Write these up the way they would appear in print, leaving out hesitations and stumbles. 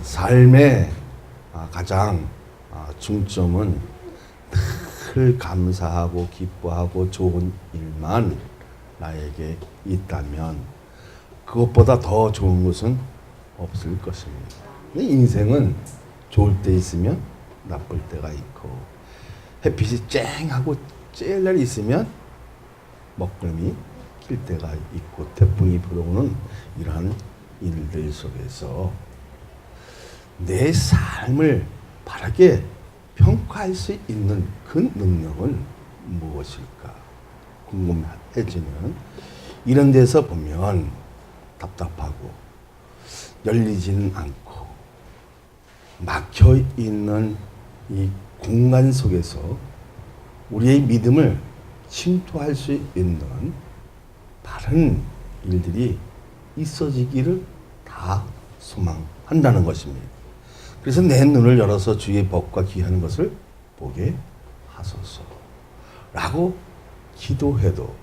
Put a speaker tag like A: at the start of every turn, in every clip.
A: 삶의 가장 중점은 늘 감사하고 기뻐하고 좋은 일만 나에게 있다면 그것보다 더 좋은 것은 없을 것입니다. 인생은 좋을 때 있으면 나쁠 때가 있고 햇빛이 쨍하고 쬐일 날이 있으면 먹구름이 낄 때가 있고 태풍이 불어오는 이러한 일들 속에서 내 삶을 바르게 평가할 수 있는 그 능력은 무엇일까 궁금해지는 이런 데서 보면 답답하고 열리지는 않고 막혀 있는 이 공간 속에서 우리의 믿음을 침투할 수 있는 다른 일들이 있어지기를 다 소망한다는 것입니다. 그래서 내 눈을 열어서 주의 법과 기하는 것을 보게 하소서 라고 기도해도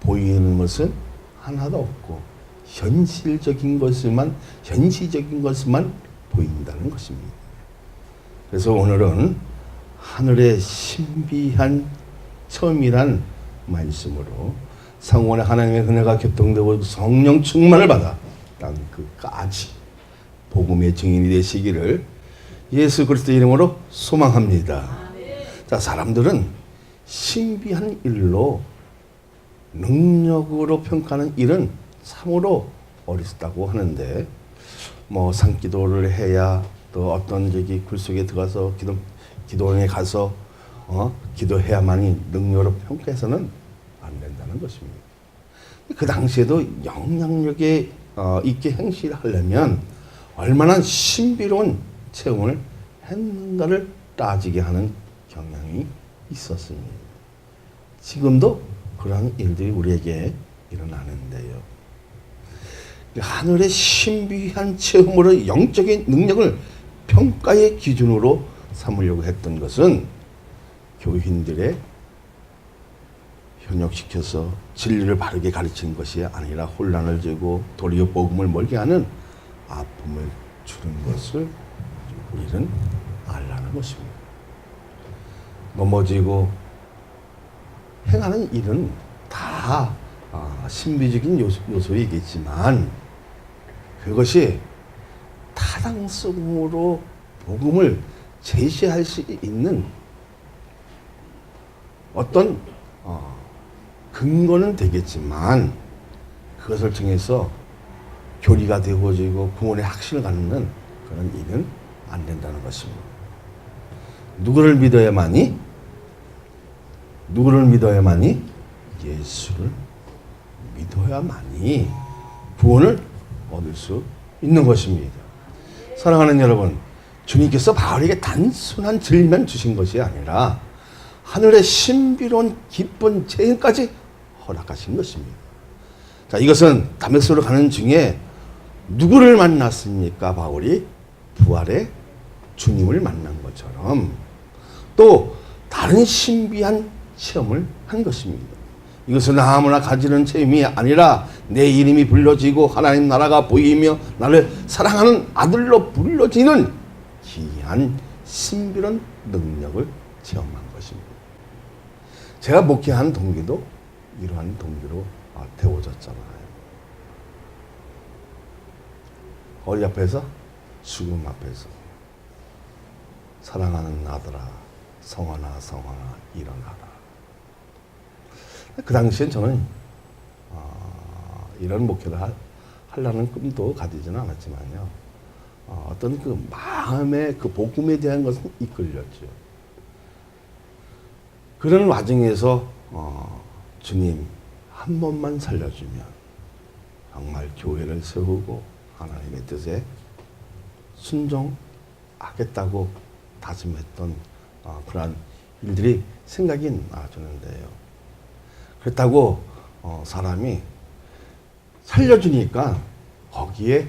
A: 보이는 것은 하나도 없고 현실적인 것만 보인다는 것입니다. 그래서 오늘은 하늘의 신비한 처음이란 말씀으로 성원의 하나님의 은혜가 교통되고 성령 충만을 받아 땅 끝까지 복음의 증인이 되시기를 예수 그리스도 이름으로 소망합니다. 자, 사람들은 신비한 일로 능력으로 평가하는 일은 참으로 어리석다고 하는데 산기도를 해야 또 어떤 굴 속에 들어가서 기도원에 가서 기도해야만이 능력으로 평가해서는 안 된다는 것입니다. 그 당시에도 영향력에 있게 행실하려면 얼마나 신비로운 체험을 했는가를 따지게 하는 경향이 있었습니다. 지금도 그러한 일들이 우리에게 일어나는데요. 하늘의 신비한 체험으로 영적인 능력을 평가의 기준으로 삼으려고 했던 것은 교인들의 현혹시켜서 진리를 바르게 가르치는 것이 아니라 혼란을 주고 도리어 복음을 멀게 하는 아픔을 주는 것을 우리는 알라는 것입니다. 넘어지고 행하는 일은 다 신비적인 요소이겠지만 그것이 타당성으로 복음을 제시할 수 있는 어떤 근거는 되겠지만 그것을 통해서 교리가 되어지고 구원의 확신을 갖는 그런 일은 안 된다는 것입니다. 누구를 믿어야만이 예수를 믿어야만이 구원을 얻을 수 있는 것입니다. 사랑하는 여러분, 주님께서 바울에게 단순한 진리만 주신 것이 아니라 하늘의 신비로운 기쁜 체험까지 허락하신 것입니다. 자, 이것은 다메섹으로 가는 중에 누구를 만났습니까? 바울이 부활의 주님을 만난 것처럼 또 다른 신비한 체험을 한 것입니다. 이것은 아무나 가지는 체험이 아니라 내 이름이 불려지고 하나님 나라가 보이며 나를 사랑하는 아들로 불려지는 귀한 신비로운 능력을 체험한 것입니다. 제가 목회한 동기도 이러한 동기로 되어졌잖아요. 어디 앞에서? 죽음 앞에서 사랑하는 아들아 성환아 일어나라. 그 당시엔 저는 이런 목회를 하려는 꿈도 가지지는 않았지만요. 어떤 그 마음의 그 복음에 대한 것은 이끌렸죠. 그런 와중에서 주님 한 번만 살려주면 정말 교회를 세우고 하나님의 뜻에 순종하겠다고 다짐했던 그러한 일들이 생각이 나주는데요. 그렇다고 사람이 살려주니까 거기에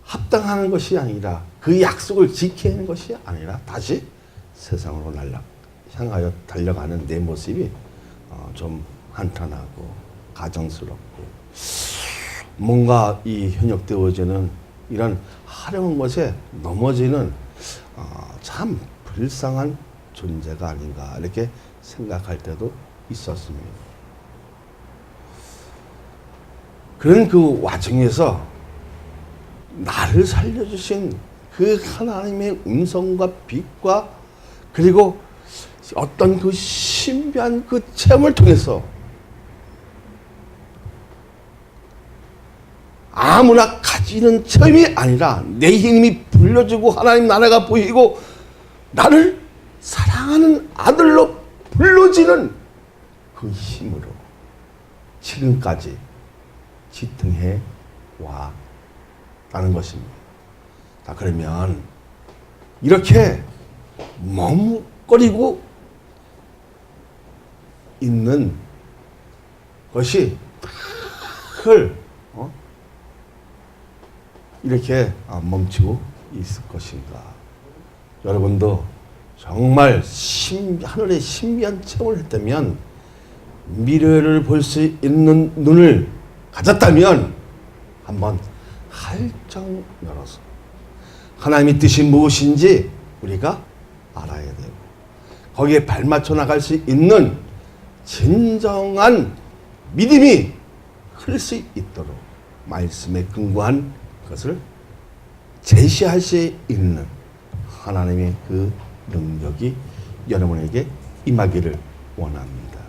A: 합당하는 것이 아니라 그 약속을 지켜야 하는 것이 아니라 다시 세상으로 향하여 달려가는 내 모습이 좀 한탄하고 가정스럽고 뭔가 이 현역되어지는 이런 화려한 것에 넘어지는 참 불쌍한 존재가 아닌가 이렇게 생각할 때도 있었습니다. 그런 그 와중에서 나를 살려주신 그 하나님의 음성과 빛과 그리고 어떤 그 신비한 그 체험을 통해서 아무나 가지는 체험이 아니라 내 힘이 불려지고 하나님 나라가 보이고 나를 사랑하는 아들로 불러지는 그 힘으로 지금까지 지탱해 왔다는 것입니다. 자, 그러면 이렇게 머뭇거리고 있는 것이 늘 이렇게 멈추고 있을 것인가? 여러분도 정말 하늘의 신비한 체험을 했다면, 미래를 볼 수 있는 눈을 가졌다면 한번 활짝 열어서 하나님의 뜻이 무엇인지 우리가 알아야 되고 거기에 발맞춰 나갈 수 있는 진정한 믿음이 흘릴 수 있도록 말씀에 근거한 것을 제시할 수 있는 하나님의 그 능력이 여러분에게 임하기를 원합니다.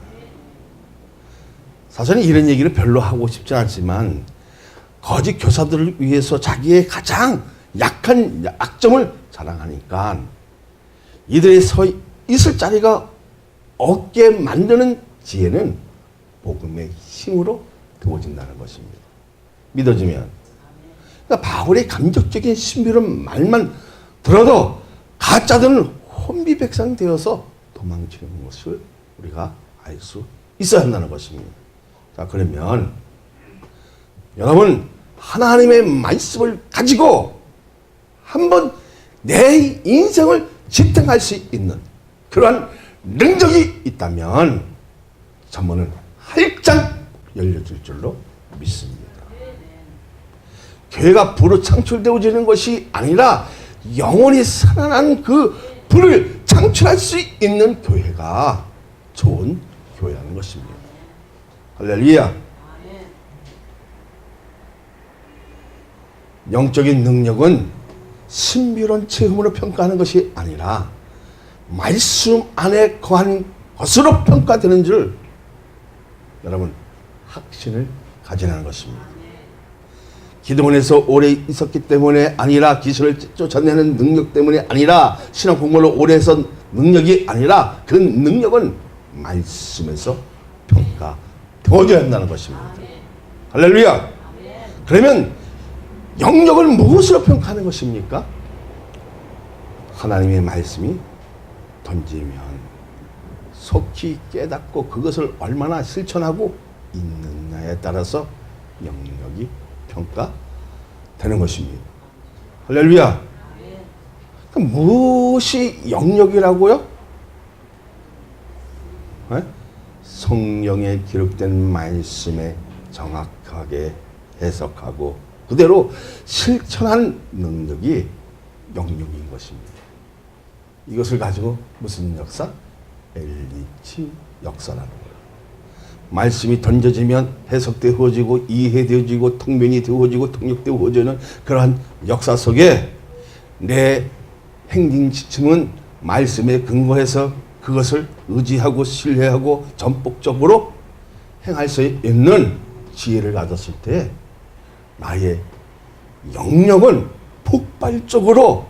A: 사실은 이런 얘기를 별로 하고 싶지 않지만 거짓 교사들을 위해서 자기의 가장 약한 약점을 자랑하니까 이들이 서 있을 자리가 없게 만드는 지혜는 복음의 힘으로 되어진다는 것입니다. 믿어지면. 그러니까 바울의 감격적인 신비로운 말만 들어도 가짜들은 혼비백산되어서 도망치는 것을 우리가 알 수 있어야 한다는 것입니다. 자, 그러면 여러분 하나님의 말씀을 가지고 한번 내 인생을 지탱할 수 있는 그러한 능력이 있다면 전문은 활짝 열려질 줄로 믿습니다. 교회가 불로 창출되어지는 것이 아니라 영원히 살아난 그 불을 창출할 수 있는 교회가 좋은 교회라는 것입니다. 할렐루야. 영적인 능력은 신비로운 체험으로 평가하는 것이 아니라 말씀 안에 거한 것으로 평가되는 줄 여러분 확신을 가지라는 것입니다. 기도원에서 오래 있었기 때문에 아니라 기술을 쫓아내는 능력 때문에 아니라 신앙 공부를 오래 해서 능력이 아니라 그 능력은 말씀에서 평가되어져야 한다는 것입니다. 할렐루야. 그러면 영역을 무엇으로 평가하는 것입니까? 하나님의 말씀이 던지면 속히 깨닫고 그것을 얼마나 실천하고 있느냐에 따라서 영역이 평가되는 것입니다. 할렐루야. 그럼 무엇이 영역이라고요? 네? 성령에 기록된 말씀에 정확하게 해석하고 그대로 실천한 능력이 영역인 것입니다. 이것을 가지고 무슨 역사? 엘리치 역사라는 거예요. 말씀이 던져지면 해석되어지고 이해되어지고 통변이 되어지고 통역되어지는 그러한 역사 속에 내 행진 지침은 말씀에 근거해서 그것을 의지하고 신뢰하고 전폭적으로 행할 수 있는 지혜를 가졌을 때 나의 영역은 폭발적으로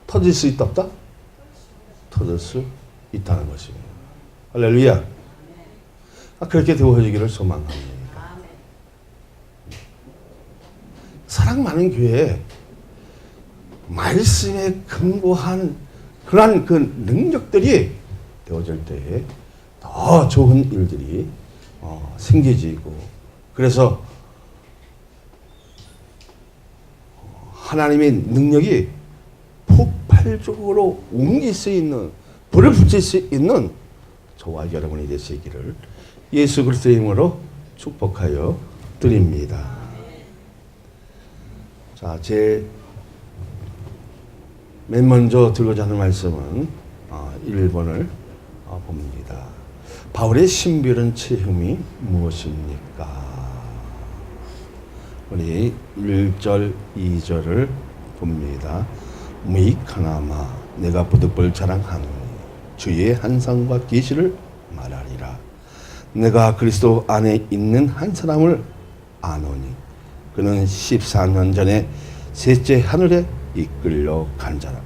A: 터질 수 있다 없다? 터질 수 있다는 것입니다. 할렐루야. 그렇게 되어지기를 소망합니다. 사랑 많은 교회에 말씀에 근거한 그러한 그 능력들이 되어질 때에 더 좋은 일들이 생겨지고 그래서 하나님의 능력이 폭발적으로 옮길 수 있는 불을 붙일 수 있는 저와 여러분이 되시기를 예수 그리스도의 이름으로 축복하여 드립니다. 자, 맨 먼저 들고자 하는 말씀은 1번을 봅니다. 바울의 신비로운 체험이 무엇입니까? 우리 1절, 2절을 봅니다. 무익하나마 내가 부득불 자랑하노니 주의 한상과 계시를 말하리라. 내가 그리스도 안에 있는 한 사람을 아노니 그는 14년 전에 셋째 하늘에 이끌려 간 자라.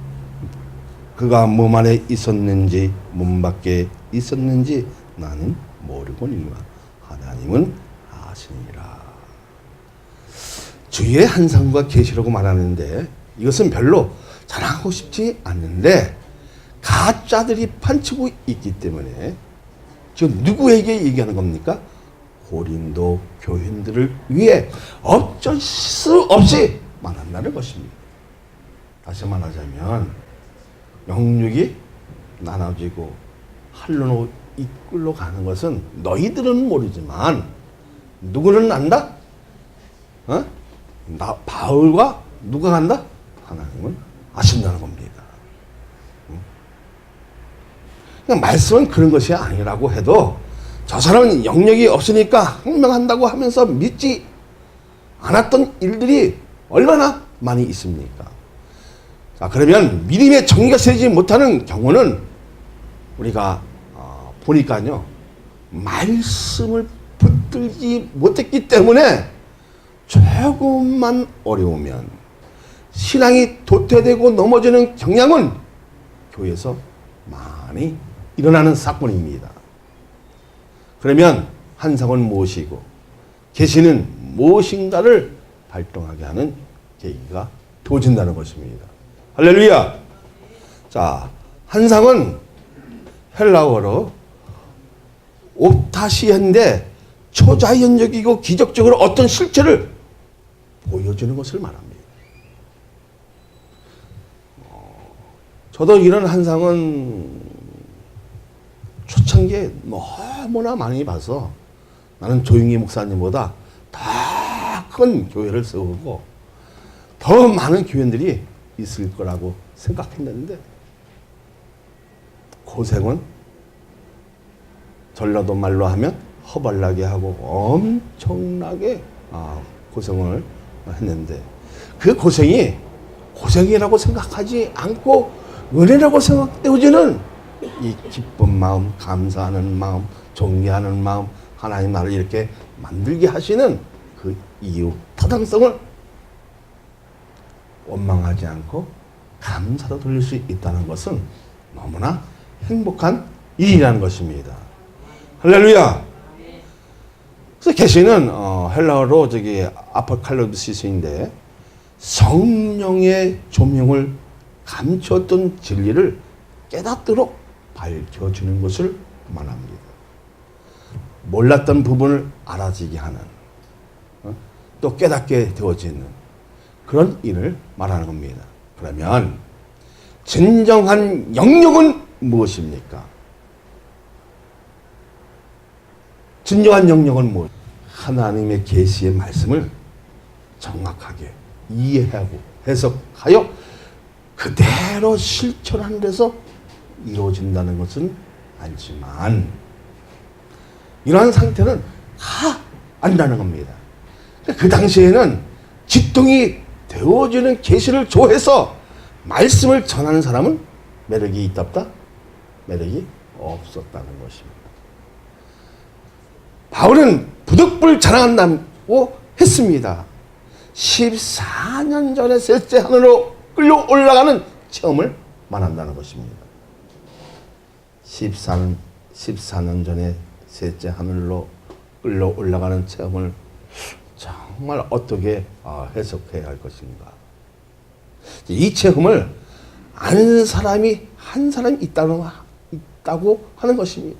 A: 그가 몸 안에 있었는지 몸 밖에 있었는지 나는 모르거니와 하나님은 아시니라. 주의 한상과 계시라고 말하는데 이것은 별로 자랑하고 싶지 않는데 가짜들이 판치고 있기 때문에 지금 누구에게 얘기하는 겁니까? 고린도 교인들을 위해 어쩔 수 없이 말한다는 것입니다. 다시 말하자면 영육이 나눠지고 한로로 이끌러 가는 것은 너희들은 모르지만 누구는 안다? 바울과 누가 간다? 하나님은 아신다는 겁니다. 그러니까 말씀은 그런 것이 아니라고 해도 저 사람은 영역이 없으니까 항명한다고 하면서 믿지 않았던 일들이 얼마나 많이 있습니까? 자, 그러면 믿음의 정의가 세지 못하는 경우는 우리가 보니까요, 말씀을 붙들지 못했기 때문에 조금만 어려우면 신앙이 도태되고 넘어지는 경향은 교회에서 많이 일어나는 사건입니다. 그러면 한상은 무엇이고 계시는 무엇인가를 발동하게 하는 계기가 되어진다는 것입니다. 할렐루야! 자, 한상은 헬라어로 옵타시인데 초자연적이고 기적적으로 어떤 실체를 보여주는 것을 말합니다. 저도 이런 한상은 초창기에 너무나 많이 봐서 나는 조용히 목사님보다 더 큰 교회를 세우고 더 많은 교인들이 있을 거라고 생각했는데 고생은 전라도 말로 하면 허벌나게 하고 엄청나게 고생을 했는데 그 고생이 고생이라고 생각하지 않고 은혜라고 생각되어지는 이 기쁜 마음, 감사하는 마음, 존경하는 마음, 하나님 나를 이렇게 만들게 하시는 그 이유, 타당성을 원망하지 않고 감사로 돌릴 수 있다는 것은 너무나 행복한 일이라는 것입니다. 할렐루야! 그래서 계시는 헬라어로 아포칼립시스인데 성령의 조명을 감추었던 진리를 깨닫도록 밝혀주는 것을 말합니다. 몰랐던 부분을 알아지게 하는, 또 깨닫게 되어지는 그런 일을 말하는 겁니다. 그러면 진정한 영역은 무엇입니까? 진정한 영역은 무엇? 하나님의 계시의 말씀을 정확하게 이해하고 해석하여 그대로 실천하는 데서 이루어진다는 것은 않지만 이러한 상태는 다 안다는 겁니다. 그 당시에는 직통이 되어지는 계시를 조해서 말씀을 전하는 사람은 매력이 있답다? 매력이 없었다는 것입니다. 바울은 부득불 자랑한다고 했습니다. 14년 전에 셋째 하늘로 끌려 올라가는 체험을 말한다는 것입니다. 14년 전에 셋째 하늘로 끌려 올라가는 체험을 정말 어떻게 해석해야 할 것인가. 이 체험을 아는 사람이 한 사람 있다고 하는 것입니다.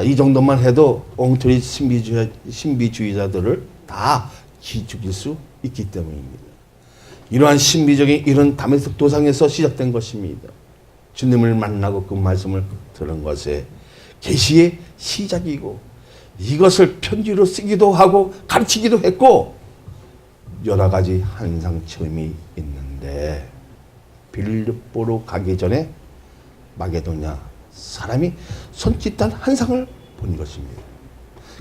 A: 이 정도만 해도 엉터리 신비주의자들을 다 기죽일 수 있기 때문입니다. 이러한 신비적인 일은 다메섹 도상에서 시작된 것입니다. 주님을 만나고 그 말씀을 들은 것에 계시의 시작이고 이것을 편지로 쓰기도 하고 가르치기도 했고 여러 가지 환상 체험이 있는데 빌립보로 가기 전에 마게도냐 사람이 손짓한 환상을 본 것입니다.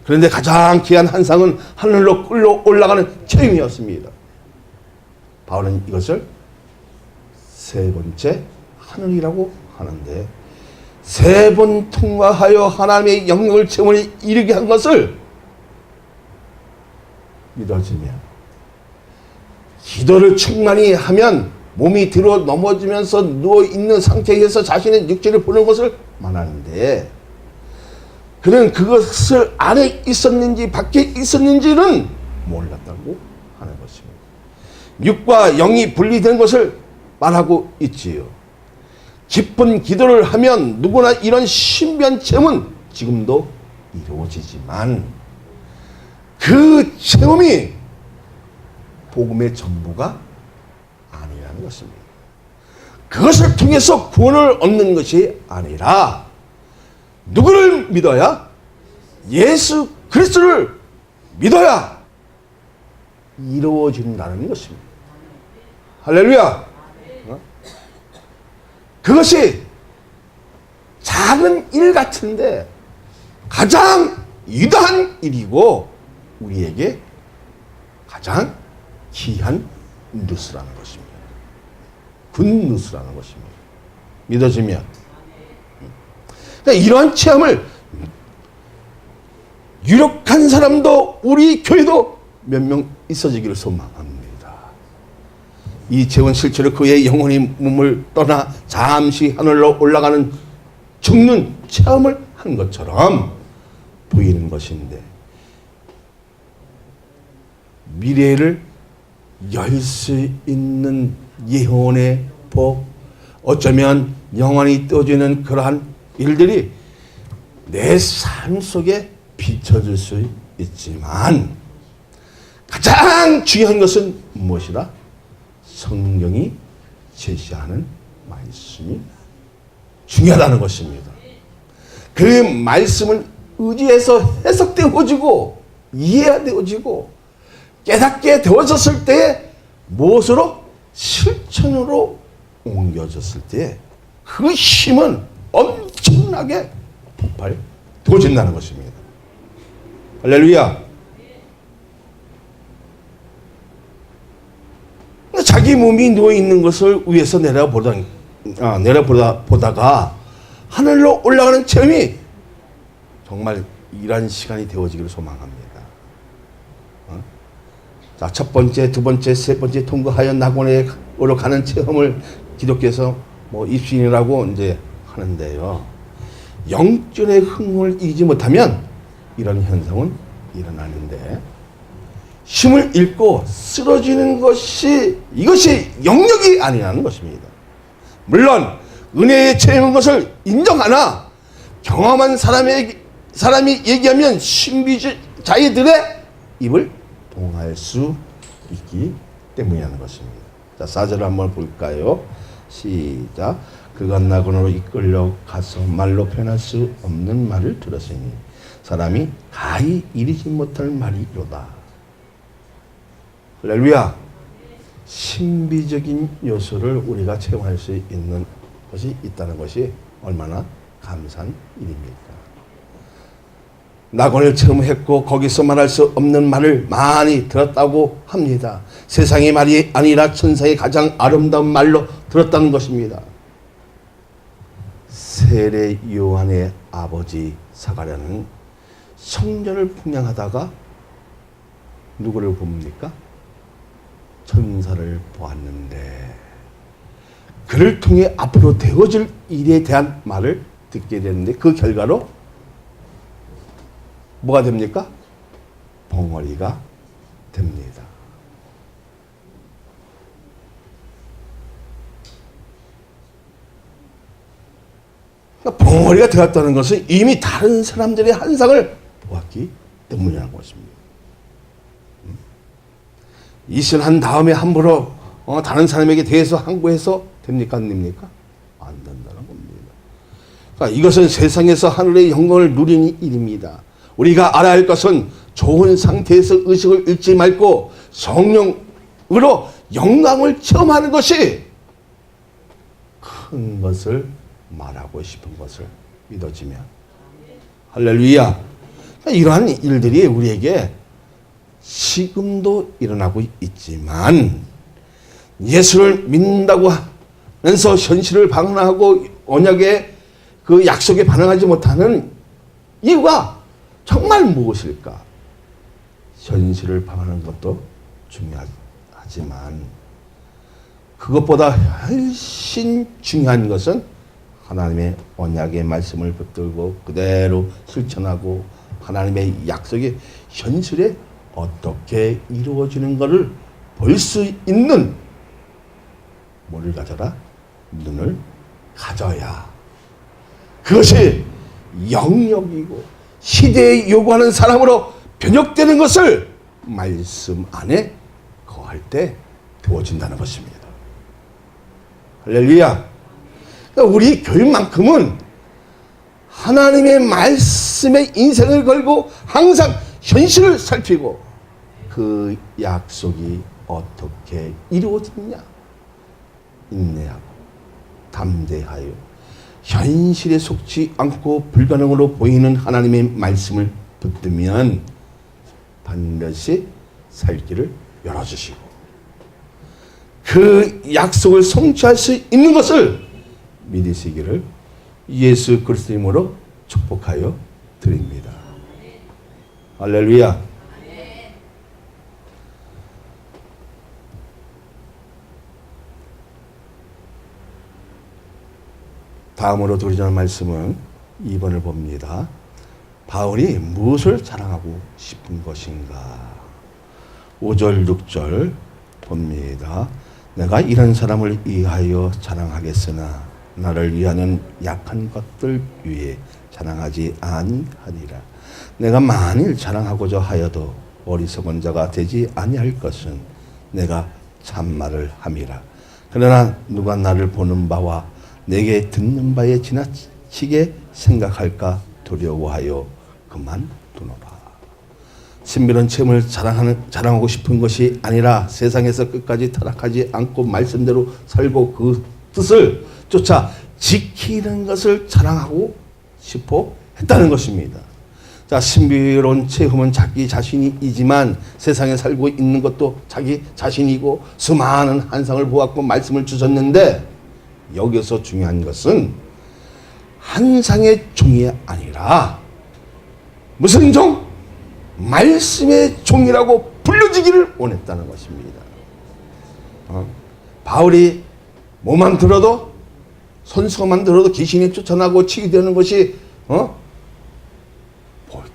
A: 그런데 가장 귀한 환상은 하늘로 끌려 올라가는 체험이었습니다. 바울은 이것을 세 번째 하늘이라고 하는데, 세 번 통과하여 하나님의 영역을 체험을 이루게 한 것을 믿어지며, 기도를 충만히 하면 몸이 뒤로 넘어지면서 누워있는 상태에서 자신의 육체를 보는 것을 말하는데, 그는 그것을 안에 있었는지 밖에 있었는지는 몰랐다고 하는 것입니다. 육과 영이 분리된 것을 말하고 있지요. 깊은 기도를 하면 누구나 이런 신비한 체험은 지금도 이루어지지만 그 체험이 복음의 전부가 아니라는 것입니다. 그것을 통해서 구원을 얻는 것이 아니라 누구를 믿어야? 예수 그리스도를 믿어야 이루어진다는 것입니다. 할렐루야. 그것이 작은 일 같은데 가장 위대한 일이고 우리에게 가장 귀한 뉴스라는 것입니다. 굿뉴스라는 것입니다. 믿어지면. 그러니까 이러한 체험을 유력한 사람도 우리 교회도 몇 명 있어지기를 소망합니다. 이 체험 실체로 그의 영혼이 몸을 떠나 잠시 하늘로 올라가는 죽는 체험을 한 것처럼 보이는 것인데, 미래를 열 수 있는 예언의 복, 어쩌면 영원히 떠지는 그러한 일들이 내 삶 속에 비춰질 수 있지만 가장 중요한 것은 무엇이다? 성경이 제시하는 말씀이 중요하다는 것입니다. 그 말씀을 의지해서 해석되어지고 이해되어지고 깨닫게 되어졌을 때 무엇으로? 실천으로 옮겨졌을 때 그 힘은 엄청나게 폭발되어진다는 것입니다. 할렐루야. 자기 몸이 누워있는 것을 위에서 내려보다가 하늘로 올라가는 체험이 정말 이런 시간이 되어지기를 소망합니다. 자, 첫 번째, 두 번째, 세 번째 통과하여 낙원으로 가는 체험을 기독교에서 입신이라고 이제 하는데요. 영적의 흥을 이기지 못하면 이런 현상은 일어나는데, 힘을 잃고 쓰러지는 것이 이것이 영역이 아니라는 것입니다. 물론 은혜의 체험인 것을 인정하나 경험한 사람이 얘기하면 신비자들의 입을 동할 수 있기 때문이라는 것입니다. 자, 4절을 한번 볼까요? 시작. 그가 낙원으로 이끌려 가서 말로 표현할 수 없는 말을 들었으니 사람이 가히 이르지 못할 말이로다. 할렐루야. 신비적인 요소를 우리가 체험할 수 있는 것이 있다는 것이 얼마나 감사한 일입니까? 낙원을 체험했고 거기서 말할 수 없는 말을 많이 들었다고 합니다. 세상의 말이 아니라 천사의 가장 아름다운 말로 들었다는 것입니다. 세례 요한의 아버지 사가랴는 성전을 풍량하다가 누구를 봅니까? 천사를 보았는데 그를 통해 앞으로 되어질 일에 대한 말을 듣게 되는데 그 결과로 뭐가 됩니까? 벙어리가 됩니다. 그러니까 벙어리가 되었다는 것은 이미 다른 사람들의 환상을 보았기 때문이라는 것입니다. 이신한 다음에 함부로 다른 사람에게 대해서 항구해서 됩니까? 안 됩니까? 안 된다는 겁니다. 그러니까 이것은 세상에서 하늘의 영광을 누리는 일입니다. 우리가 알아야 할 것은 좋은 상태에서 의식을 잃지 말고 성령 영광을 체험하는 것이 큰 것을 말하고 싶은 것을 믿어지면 할렐루야. 이러한 일들이 우리에게 지금도 일어나고 있지만 예수를 믿는다고 하면서 현실을 방황하고 언약의 그 약속에 반응하지 못하는 이유가 정말 무엇일까? 현실을 방황하는 것도 중요하지만 그것보다 훨씬 중요한 것은 하나님의 언약의 말씀을 붙들고 그대로 실천하고 하나님의 약속이 현실에 어떻게 이루어지는 것을 볼 수 있는 뭐를 가져라? 눈을 가져야 그것이 영역이고 시대에 요구하는 사람으로 변혁되는 것을 말씀 안에 거할 때 되어진다는 것입니다. 할렐루야. 우리 교육만큼은 하나님의 말씀에 인생을 걸고 항상 현실을 살피고 그 약속이 어떻게 이루어지느냐 인내하고 담대하여 현실에 속지 않고 불가능으로 보이는 하나님의 말씀을 붙들면 반드시 살 길을 열어주시고 그 약속을 성취할 수 있는 것을 믿으시기를 예수 그리스도의 이름으로 축복하여 드립니다. 할렐루야. 다음으로 드리는 말씀은 2번을 봅니다. 바울이 무엇을 자랑하고 싶은 것인가? 5절 6절 봅니다. 내가 이런 사람을 위하여 자랑하겠으나 나를 위하는 약한 것들 위에 자랑하지 아니하리라. 내가 만일 자랑하고자 하여도 어리석은 자가 되지 아니할 것은 내가 참말을 함이라. 그러나 누가 나를 보는 바와 내게 듣는 바에 지나치게 생각할까 두려워하여 그만두노라. 신비로운 체험을 자랑하고 싶은 것이 아니라 세상에서 끝까지 타락하지 않고 말씀대로 살고 그 뜻을 쫓아 지키는 것을 자랑하고 싶어 했다는 것입니다. 자, 신비로운 체험은 자기 자신이지만 세상에 살고 있는 것도 자기 자신이고 수많은 환상을 보았고 말씀을 주셨는데 여기서 중요한 것은 환상의 종이 아니라 무슨 종? 말씀의 종이라고 불려지기를 원했다는 것입니다. 바울이 뭐만 들어도 선서만 들어도 귀신이 쫓아나고 치유되는 것이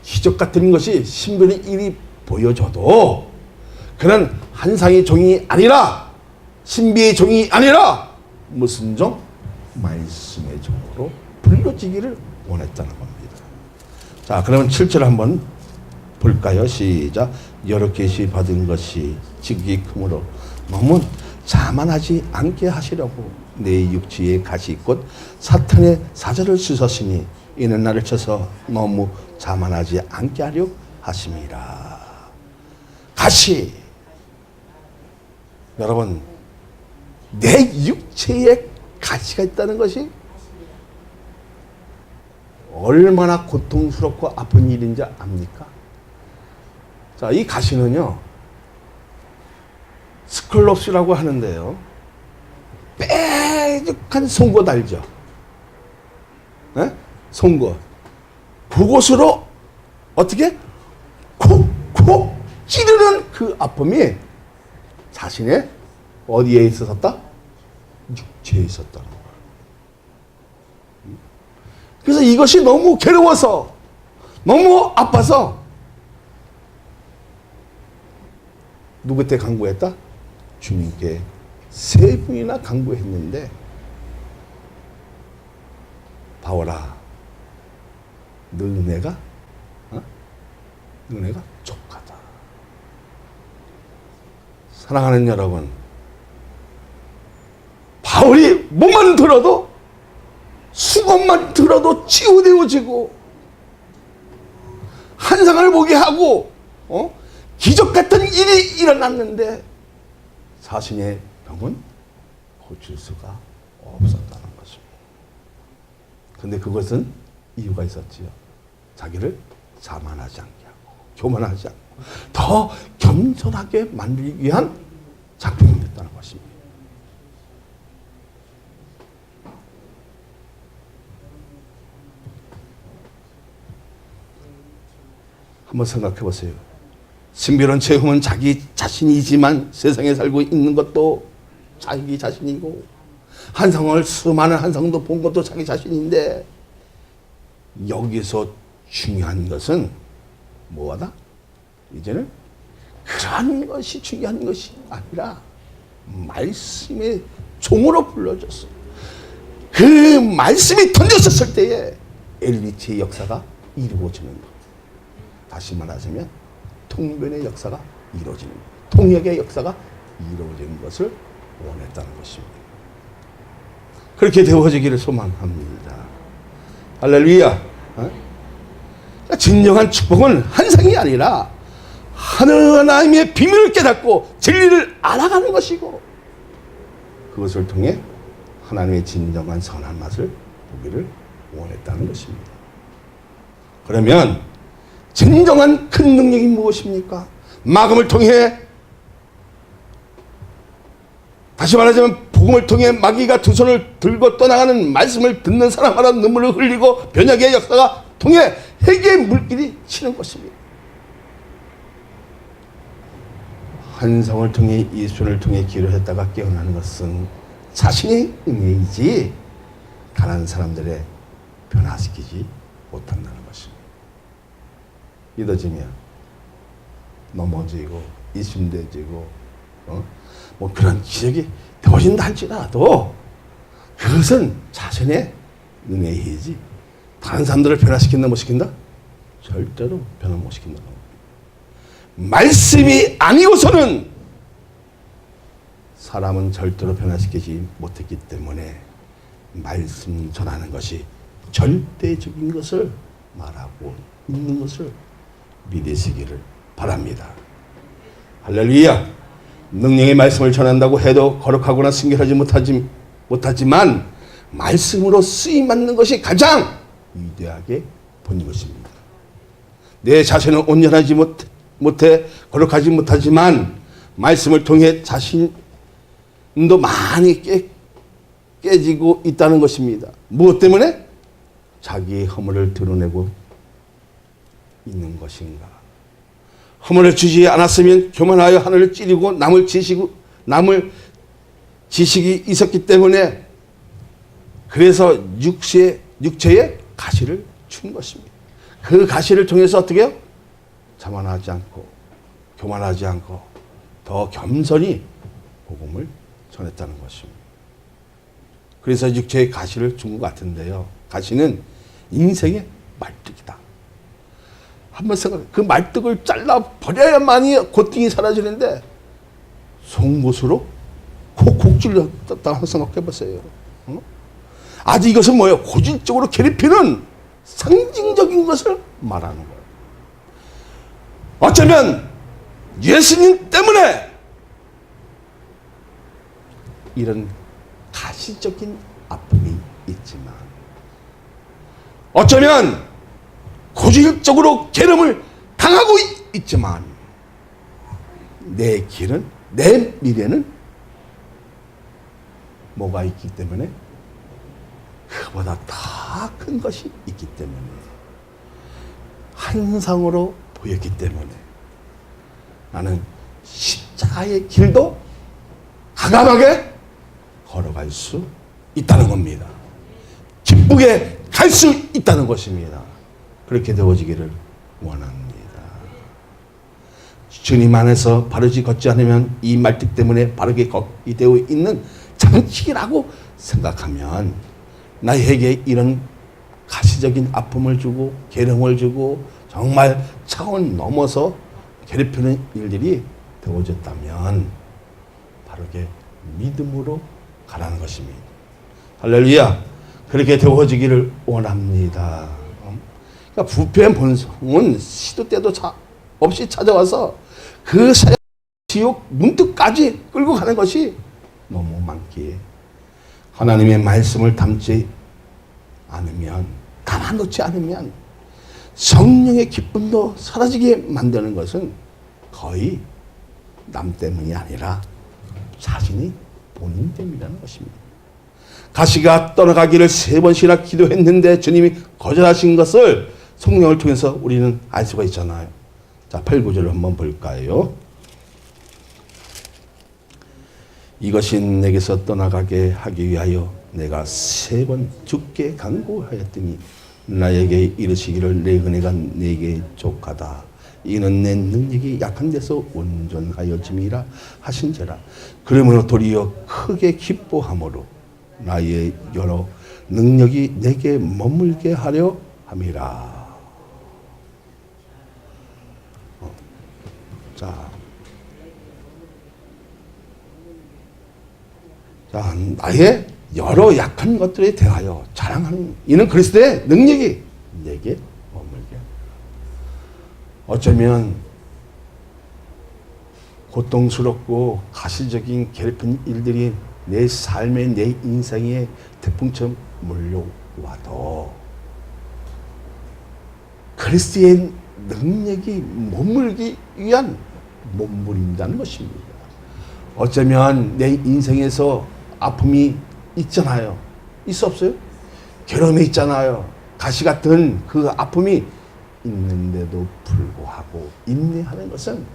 A: 기적 같은 것이 신비의 일이 보여줘도 그는 환상의 종이 아니라 신비의 종이 아니라 무슨 종? 말씀의 종으로 불려지기를 원했다는 겁니다. 자, 그러면 7절 한번 볼까요? 시작. 여러 계시 받은 것이 지극히 크므로 너무 자만하지 않게 하시려고 내 육지에 가시 곧 사탄의 사자를 쓰셨으니 이는 나를 쳐서 너무 자만하지 않게 하려 하심이라. 가시. 여러분, 내 육체에 가시가 있다는 것이 얼마나 고통스럽고 아픈 일인지 압니까? 자, 이 가시는요, 스컬롭스라고 하는데요, 뾰족한 송곳 알죠? 네? 송곳. 그곳으로 어떻게? 콕콕 찌르는 그 아픔이 자신의 어디에 있었다? 육체에 있었다는 거예요. 그래서 이것이 너무 괴로워서, 너무 아파서 누구한테 간구했다? 주님께 3분이나 간구했는데, 바울아, 너 은혜가 은혜가 족하다. 사랑하는 여러분, 바울이 뭐만 들어도, 수건만 들어도 치유되어지고 환상을 보게 하고 기적 같은 일이 일어났는데 자신의 병은 고칠 수가 없었다는 것입니다. 근데 그것은 이유가 있었지요. 자기를 자만하지 않게 하고 교만하지 않고 더 겸손하게 만들기 위한 작품이었다는 것입니다. 한번 생각해 보세요. 신비로운 체험은 자기 자신이지만 세상에 살고 있는 것도 자기 자신이고 한상을 수많은 한상도 본 것도 자기 자신인데 여기서 중요한 것은 뭐하다? 이제는 그런 것이 중요한 것이 아니라 말씀의 종으로 불러줬어. 그 말씀이 던졌었을 때에 엘리트의 역사가 이루어지는 것. 다시 말하자면 통변의 역사가 이루어지는 것. 통역의 역사가 이루어지는 것을 원했다는 것입니다. 그렇게 되어지기를 소망합니다. 할렐루야. 진정한 축복은 한상이 아니라 하나님의 비밀을 깨닫고 진리를 알아가는 것이고 그것을 통해 하나님의 진정한 선한 맛을 보기를 원했다는 것입니다. 그러면 진정한 큰 능력이 무엇입니까? 마금을 통해 다시 말하자면 복음을 통해 마귀가 두 손을 들고 떠나가는 말씀을 듣는 사람마다 눈물을 흘리고 변혁의 역사가 통해 회개의 물길이 치는 것입니다. 한성을 통해 예수를 통해 기도했다가 깨어나는 것은 자신의 은혜이지 가난한 사람들의 변화시키지 못한다는 것입니다. 믿어지면 넘어지고 이심되지고 뭐 그런 기적이 되어진다 할지라도 그것은 자신의 은혜이지 다른 사람들을 변화시킨다 못 시킨다? 절대로 변화 못 시킨다. 말씀이 아니고서는 사람은 절대로 변화시키지 못했기 때문에 말씀 전하는 것이 절대적인 것을 말하고 있는 것을 믿으시기를 바랍니다. 할렐루야. 능력의 말씀을 전한다고 해도 거룩하거나 순결하지 못하지만 말씀으로 쓰임받는 것이 가장 위대하게 보는 것입니다. 내 자신은 온전하지 못해 거룩하지 못하지만 말씀을 통해 자신도 많이 깨지고 있다는 것입니다. 무엇 때문에? 자기의 허물을 드러내고 있는 것인가? 허물을 주지 않았으면 교만하여 하늘을 찌르고 남을 지식이 있었기 때문에 그래서 육체에 가시를 준 것입니다. 그 가시를 통해서 어떻게 해요? 자만하지 않고 교만하지 않고 더 겸손히 복음을 전했다는 것입니다. 그래서 육체에 가시를 준 것 같은데요. 가시는 인생의 말뚝이다. 한번 생각해. 그 말뚝을 잘라버려야만이 고통이 사라지는데 송곳으로 콕콕 찔렀다 한번 생각해보세요. 아주 이것은 뭐예요? 고질적으로 괴롭히는 상징적인 것을 말하는 거예요. 어쩌면 예수님 때문에 이런 가시적인 아픔이 있지만 어쩌면 고질적으로 괴롭힘을 당하고 있지만 내 길은 내 미래는 뭐가 있기 때문에 그보다 더 큰 것이 있기 때문에 한상으로 보였기 때문에 나는 십자가의 길도 과감하게 걸어갈 수 있다는 겁니다. 기쁘게 갈 수 있다는 것입니다. 그렇게 되어지기를 원합니다. 주님 안에서 바르지 걷지 않으면 이 말뚝 때문에 바르게 걷게 되어 있는 장치라고 생각하면 나에게 이런 가시적인 아픔을 주고 괴로움을 주고 정말 차원 넘어서 괴롭히는 일들이 되어졌다면 바르게 믿음으로 가라는 것입니다. 할렐루야. 그렇게 되어지기를 원합니다. 그러니까 부패한 본성은 시도 때도 없이 찾아와서 그 사역 지옥 문득까지 끌고 가는 것이 너무 많기에 하나님의 말씀을 담지 않으면, 담아놓지 않으면 성령의 기쁨도 사라지게 만드는 것은 거의 남 때문이 아니라 자신이 본인 때문이라는 것입니다. 가시가 떠나가기를 3번씩이나 기도했는데 주님이 거절하신 것을 성령을 통해서 우리는 알 수가 있잖아요. 자, 8, 9절을 한번 볼까요? 이것이 내게서 떠나가게 하기 위하여 내가 3번 죽게 간구하였더니 나에게 이르시기를 내 은혜가 내게 족하다. 이는 내 능력이 약한 데서 온전하여짐이라 하신지라. 그러므로 도리어 크게 기뻐함으로 나의 여러 능력이 내게 머물게 하려 함이라. 자, 나의 여러 약한 것들에 대하여 자랑하는 이는 그리스도의 능력이 내게 머물게. 어쩌면 고통스럽고 가시적인 괴롭힌 일들이 내 삶에, 내 인생에 태풍처럼 몰려와도 그리스도의 능력이 머물기 위한 몸부림이라는 것입니다. 어쩌면 내 인생에서 아픔이 있잖아요. 있어 없어요? 괴로움이 있잖아요. 가시 같은 그 아픔이 있는데도 불구하고 인내하는 것은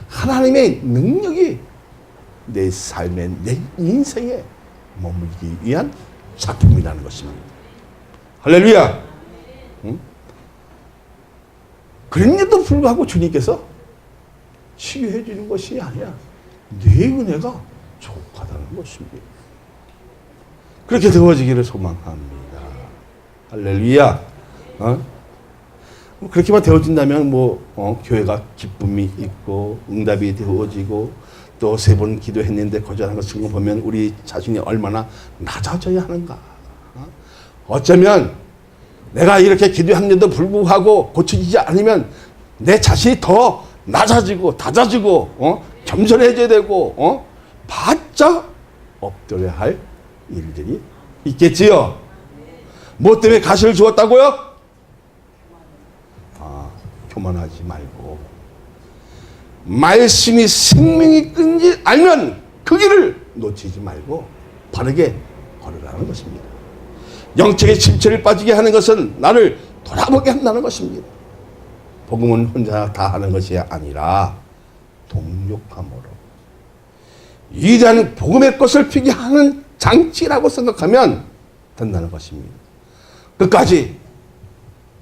A: 하나님의 능력이 내 삶에, 내 인생에 머물기 위한 작품이라는 것입니다. 할렐루야! 응? 그런데도 불구하고 주님께서 치유해 주는 것이 아니야. 내 은혜가 족하다는 것입니다. 그렇게 되어지기를 소망합니다. 할렐루야. 그렇게만 되어진다면 교회가 기쁨이 있고 응답이 되어지고 또 3번 기도했는데 거절한 것을 보면 우리 자신이 얼마나 낮아져야 하는가. 어쩌면 내가 이렇게 기도했는데도 불구하고 고쳐지지 않으면 내 자신이 더 낮아지고 낮아지고 겸손해져야 되고 바짝 엎드려야 할 일들이 있겠지요. 뭐 때문에 가시를 주었다고요? 교만하지 말고 말씀이 생명이 끈지 알면 그 길을 놓치지 말고 바르게 걸으라는 것입니다. 영적인 침체를 빠지게 하는 것은 나를 돌아보게 한다는 것입니다. 복음은 혼자 다 하는 것이 아니라 동력함으로 위대한 복음의 꽃을 피게 하는 장치라고 생각하면 된다는 것입니다. 끝까지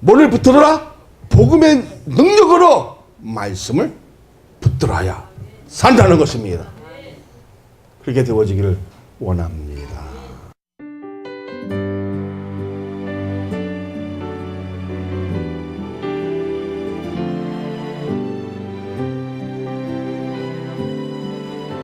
A: 뭐를 붙들어라? 복음의 능력으로 말씀을 붙들어야 산다는 것입니다. 그렇게 되어지기를 원합니다.